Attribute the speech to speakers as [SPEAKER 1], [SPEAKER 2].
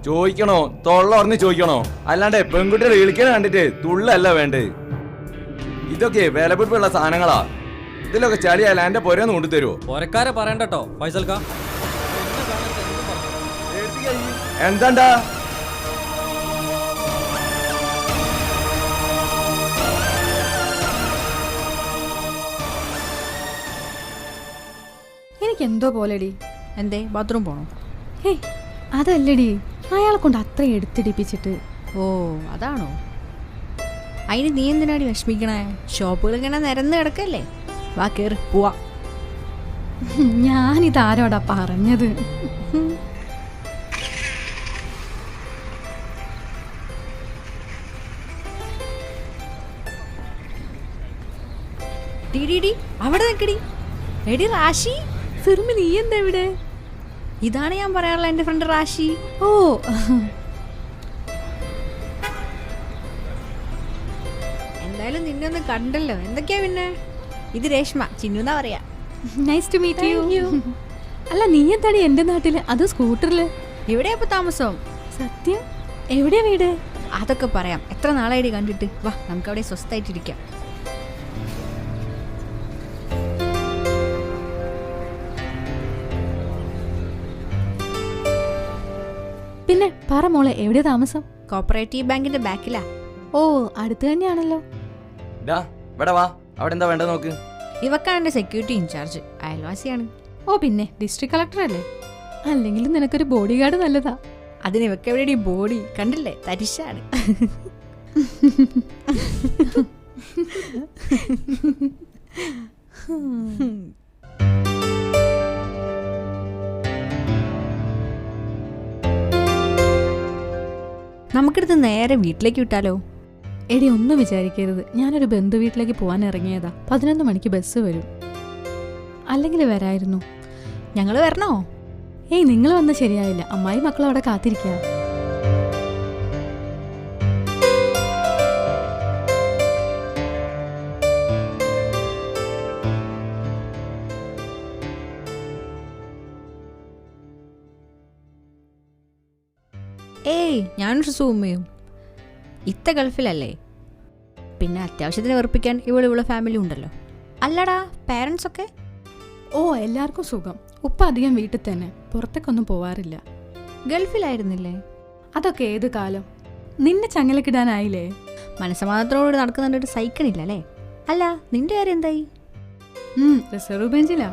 [SPEAKER 1] ചോദിക്കണോ? തൊള്ള പറഞ്ഞ് ചോദിക്കണോ? അല്ലാണ്ട് പെൺകുട്ടികളെ വിളിക്കണ കണ്ടിട്ട് തുള്ളല്ല വേണ്ടേ. ഇതൊക്കെ വിലപിടിപ്പുള്ള സാധനങ്ങളാ. ഇതിലൊക്കെ ചളിയാല എന്റെ പൊരന്ന് കൊണ്ടുതരുമോ?
[SPEAKER 2] പൊരക്കാരെ പറയണ്ടോ ഫൈസൽക്ക.
[SPEAKER 1] എന്താണ്ടാ
[SPEAKER 3] എനിക്കെന്തോ പോലെടി.
[SPEAKER 4] എന്തേ ബാത്റൂം പോണോ?
[SPEAKER 3] ഹേയ് അതല്ലടി, അയാളെ കൊണ്ട് അത്ര എടുത്തിടിപ്പിച്ചിട്ട്.
[SPEAKER 4] ഓ അതാണോ? അതിന് നീ എന്തിനാടി വിഷമിക്കണേ? ഷോപ്പുകൾ ഇങ്ങനെ നിരന്ന് കിടക്കല്ലേ. വാ കേറി പോവാ.
[SPEAKER 3] ഞാനിതാരോടാ പറഞ്ഞത്?
[SPEAKER 4] അവിടെ നിൽക്കടി. എടി റാഷി.
[SPEAKER 3] സിർമി നീ എന്താ ഇവിടെ?
[SPEAKER 4] ഇതാണ് ഞാൻ പറയാനുള്ള എൻ്റെ ഫ്രണ്ട് റാഷി.
[SPEAKER 3] ഓ
[SPEAKER 4] എന്തായാലും നിന്നെ ഒന്ന് കണ്ടല്ലോ. എന്തൊക്കെയാ പിന്നെ? ഇത് രേഷ്മ, ചിന്നുന്നാ പറയാ.
[SPEAKER 3] Nice to meet you. അല്ല നീ എന്താടി എന്റെ നാട്ടില്, അത് സ്കൂട്ടറില്?
[SPEAKER 4] എവിടെയാ ഇപ്പൊ താമസം?
[SPEAKER 3] സത്യം? എവിടെയാ വീട്?
[SPEAKER 4] അതൊക്കെ പറയാം. എത്ര നാളായിട്ട് കണ്ടിട്ട്. വാ നമുക്ക് അവിടെ സ്വസ്ഥായിട്ടിരിക്കാം.
[SPEAKER 3] പിന്നെ പറ മോളെ, എവിടെയാ താമസം?
[SPEAKER 4] കോപ്പറേറ്റീവ് ബാങ്കിന്റെ ബാക്കിലാ.
[SPEAKER 3] ഓ അടുത്ത് തന്നെയാണല്ലോ.
[SPEAKER 1] ഇവിടെ വാ. അവിടെ എന്താ വേണ്ടത് നോക്ക്.
[SPEAKER 4] ഇവക്കാണ് എന്റെ സെക്യൂരിറ്റി ഇൻചാർജ്. അയൽവാസിയാണ്.
[SPEAKER 3] ഓ പിന്നെ ഡിസ്ട്രിക്ട് കളക്ടർ അല്ലേ? അല്ലെങ്കിലും നിനക്കൊരു ബോഡി ഗാർഡ് നല്ലതാ.
[SPEAKER 4] അതിന് ഇവക്ക് എവിടെ ബോഡി കണ്ടില്ലേ? തരിശാണ്. നമുക്കിടുത്ത് നേരെ വീട്ടിലേക്ക് വിട്ടാലോ?
[SPEAKER 3] എടി ഒന്നും വിചാരിക്കരുത്, ഞാനൊരു ബന്ധു വീട്ടിലേക്ക് പോകാൻ ഇറങ്ങിയതാ. 11 മണിക്ക് ബസ് വരും. അല്ലെങ്കിൽ വരായിരുന്നു.
[SPEAKER 4] ഞങ്ങൾ വരണോ?
[SPEAKER 3] ഏയ് നിങ്ങൾ വന്ന ശരിയായില്ല. അമ്മായി മക്കൾ അവിടെ കാത്തിരിക്കുക.
[SPEAKER 4] ഏയ് ഞാനൊരു സൂം ചെയ്യും. ഇത്ത ഗൾഫിലല്ലേ, പിന്നെ അത്യാവശ്യത്തിന് വെറുപ്പിക്കാൻ ഇവളെ ഫാമിലി ഉണ്ടല്ലോ. അല്ലടാ പേരൻസ് ഒക്കെ?
[SPEAKER 3] ഓ എല്ലാവർക്കും സുഖം. ഉപ്പ അധികം വീട്ടിൽ തന്നെ, പുറത്തേക്കൊന്നും പോവാറില്ല.
[SPEAKER 4] ഗൾഫിലായിരുന്നില്ലേ?
[SPEAKER 3] അതൊക്കെ ഏത് കാലം. നിന്നെ ചങ്ങലക്കിടാനായില്ലേ?
[SPEAKER 4] മനസ്സമാധാനത്തോട് നടക്കുന്നുണ്ട്, സഹിക്കണില്ല അല്ലേ? അല്ല നിന്റെ കാര്യം എന്തായി?
[SPEAKER 3] റിസർവ് ബെഞ്ചിലാ.